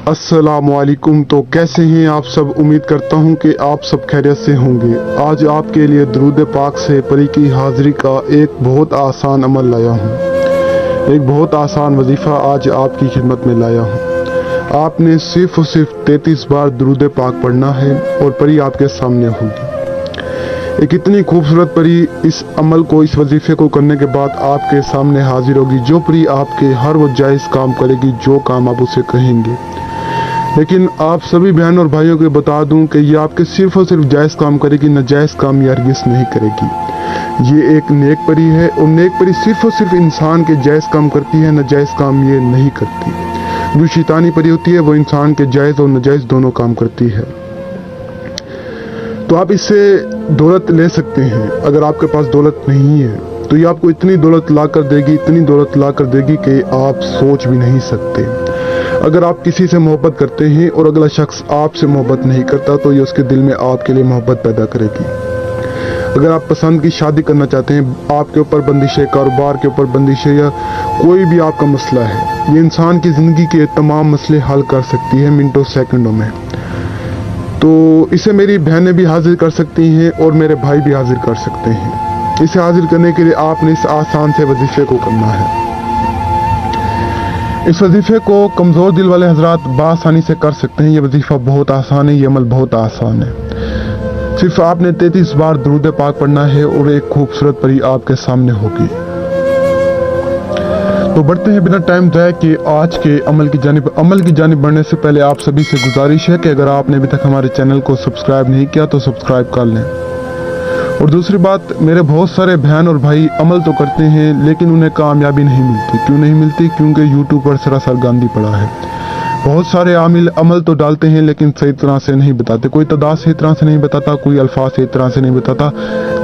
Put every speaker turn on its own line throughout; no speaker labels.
अस्सलामुअलैकुम। तो कैसे हैं आप सब? उम्मीद करता हूं कि आप सब खैरियत से होंगे। आज आपके लिए दरूद पाक से परी की हाजिरी का एक बहुत आसान अमल लाया हूं, एक बहुत आसान वजीफ़ा आज आपकी खिदमत में लाया हूं। आपने सिर्फ और सिर्फ 33 बार दरूद पाक पढ़ना है और परी आपके सामने होगी। एक इतनी खूबसूरत परी इस अमल को, इस वजीफे को करने के बाद आपके सामने हाजिर होगी, जो परी आपके हर वो जायज़ काम करेगी जो काम आप उसे कहेंगे। लेकिन आप सभी बहन और भाइयों को बता दूं कि ये आपके सिर्फ और सिर्फ जायज़ काम करेगी, नाजायज़ काम ये हरगिज़ नहीं करेगी। ये एक नेक परी है और नेक परी सिर्फ और सिर्फ इंसान के जायज़ काम करती है, नाजायज़ काम ये नहीं करती। जो शैतानी परी होती है वो इंसान के जायज़ और नाजायज़ दोनों काम करती है। तो आप इससे दौलत ले सकते हैं। अगर आपके पास दौलत नहीं है तो ये आपको इतनी दौलत ला कर देगी, इतनी दौलत ला कर देगी कि आप सोच भी नहीं सकते। अगर आप किसी से मोहब्बत करते हैं और अगला शख्स आपसे मोहब्बत नहीं करता तो ये उसके दिल में आपके लिए मोहब्बत पैदा करेगी। अगर आप पसंद की शादी करना चाहते हैं, आपके ऊपर बंदिश है, कारोबार के ऊपर बंदिश है या कोई भी आपका मसला है, ये इंसान की ज़िंदगी के तमाम मसले हल कर सकती है मिनटों सेकंडों में। तो इसे मेरी बहनें भी हाजिर कर सकती हैं और मेरे भाई भी हाजिर कर सकते हैं। इसे हाजिर करने के लिए आपने इस आसान से वजीफे को करना है। इस वजीफे को कमज़ोर दिल वाले हजरात बआसानी से कर सकते हैं। ये वजीफा बहुत आसान है, ये अमल बहुत आसान है। सिर्फ आपने 33 बार दरूद पाक पढ़ना है और एक खूबसूरत परी आपके सामने होगी। तो बढ़ते हैं बिना टाइम ज़ाया कि आज के अमल की जानिब बढ़ने से पहले आप सभी से गुजारिश है कि अगर आपने अभी तक हमारे चैनल को सब्सक्राइब नहीं किया तो सब्सक्राइब कर लें। और दूसरी बात, मेरे बहुत सारे बहन और भाई अमल तो करते हैं लेकिन उन्हें कामयाबी नहीं मिलती। क्यों नहीं मिलती? क्योंकि यूट्यूब पर सरासर गांधी पड़ा है। बहुत सारे अमल तो डालते हैं लेकिन सही तरह से नहीं बताते। कोई तादाद सही तरह से नहीं बताता, कोई अल्फाज सही तरह से नहीं बताता,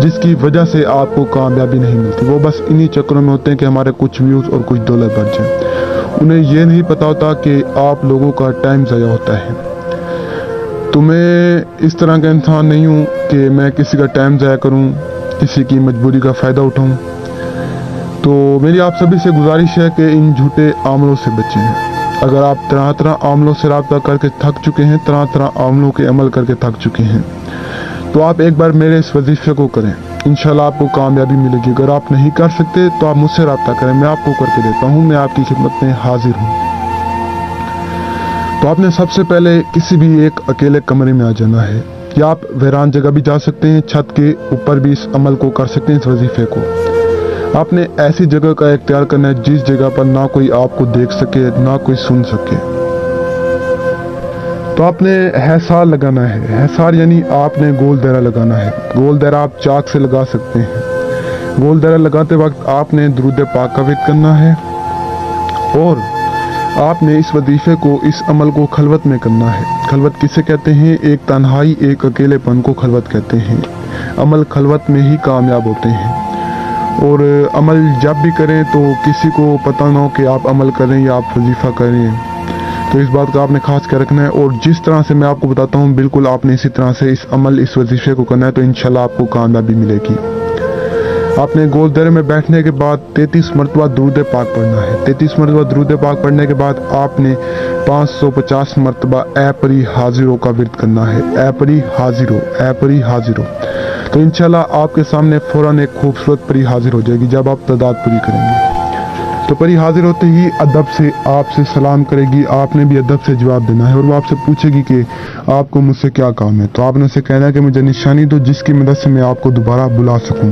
जिसकी वजह से आपको कामयाबी नहीं मिलती। वो बस इन्हीं चक्करों में होते हैं कि हमारे कुछ व्यूज़ और कुछ डॉलर बढ़ जाए। उन्हें ये नहीं पता होता कि आप लोगों का टाइम ज़ाया होता है। तो मैं इस तरह का इंसान नहीं हूँ कि मैं किसी का टाइम ज़ाया करूँ, किसी की मजबूरी का फ़ायदा उठाऊँ। तो मेरी आप सभी से गुजारिश है कि इन झूठे आमलों से बचें। अगर आप तरह तरह आमलों से रब्ता करके थक चुके हैं, तरह तरह आमलों के अमल करके थक चुके हैं, तो आप एक बार मेरे इस वजीफे को करें, इंशाल्लाह आपको कामयाबी मिलेगी। अगर आप नहीं कर सकते तो आप मुझसे रब्ता करें, मैं आपको करके देता हूँ, मैं आपकी खिदमत में हाजिर हूँ। तो आपने सबसे पहले किसी भी एक अकेले कमरे में आ जाना है, या आप वीरान जगह भी जा सकते हैं, छत के ऊपर भी इस अमल को कर सकते हैं। इस वजीफे को आपने ऐसी जगह का इख्तियार करना है जिस जगह पर ना कोई आपको देख सके, ना कोई सुन सके। तो आपने हैसार लगाना है। हैसार यानी आपने गोल दायरा लगाना है। गोल दायरा आप चाक से लगा सकते हैं। गोल दायरा लगाते वक्त आपने दरूद पाक का विद करना है और आपने इस वजीफे को, इस अमल को खलवत में करना है। खलवत किसे कहते हैं? एक तन्हाई, एक अकेलेपन को खलवत कहते हैं। अमल खलवत में ही कामयाब होते हैं। और अमल जब भी करें तो किसी को पता ना हो कि आप अमल करें या आप वजीफा करें। तो इस बात का आपने खास ख्याल रखना है। और जिस तरह से मैं आपको बताता हूँ बिल्कुल आपने इसी तरह से इस वजीफे को करना है, तो इंशाल्लाह आपको कामयाबी मिलेगी। आपने गोल दायरे में बैठने के बाद 33 मरतबा दरूद पाक पढ़ना है। 33 मरतबा दरूद पाक पढ़ने के बाद आपने 550 मरतबा ए परी हाजिरो का विर्द करना है। ए परी हाजिरो, ए परी हाजिरो। तो इंशाल्लाह आपके सामने फौरन एक खूबसूरत परी हाजिर हो जाएगी जब आप तादाद पूरी करेंगे। तो परी हाजिर होते ही अदब से आपसे सलाम करेगी। आपने भी अदब से जवाब देना है और वो आपसे पूछेगी कि आपको मुझसे क्या काम है। तो आपने उसे कहना है कि मुझे निशानी दो जिसकी मदद से मैं आपको दोबारा बुला सकूं।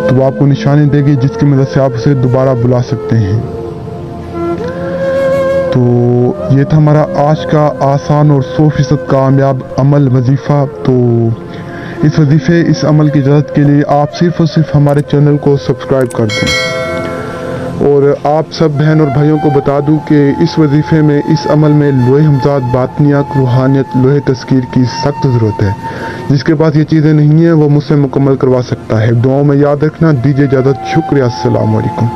तो वो आपको निशानी देगी जिसकी मदद से आप उसे दोबारा बुला सकते हैं। तो ये था हमारा आज का आसान और 100% कामयाब अमल वजीफा। तो इस वजीफे, इस अमल की इजाज़त के लिए आप सिर्फ और सिर्फ हमारे चैनल को सब्सक्राइब कर दें। और आप सब बहन और भाइयों को बता दूं कि इस वजीफे में, इस अमल में लोहे हमजाद, बातनियात, रूहानियत, लोहे तस्कीर की सख्त ज़रूरत है। जिसके पास ये चीज़ें नहीं हैं वो मुझसे मुकम्मल करवा सकता है। दुआओं में याद रखना। दीजिए इजाज़त। शुक्रिया। अस्सलाम वालेकुम।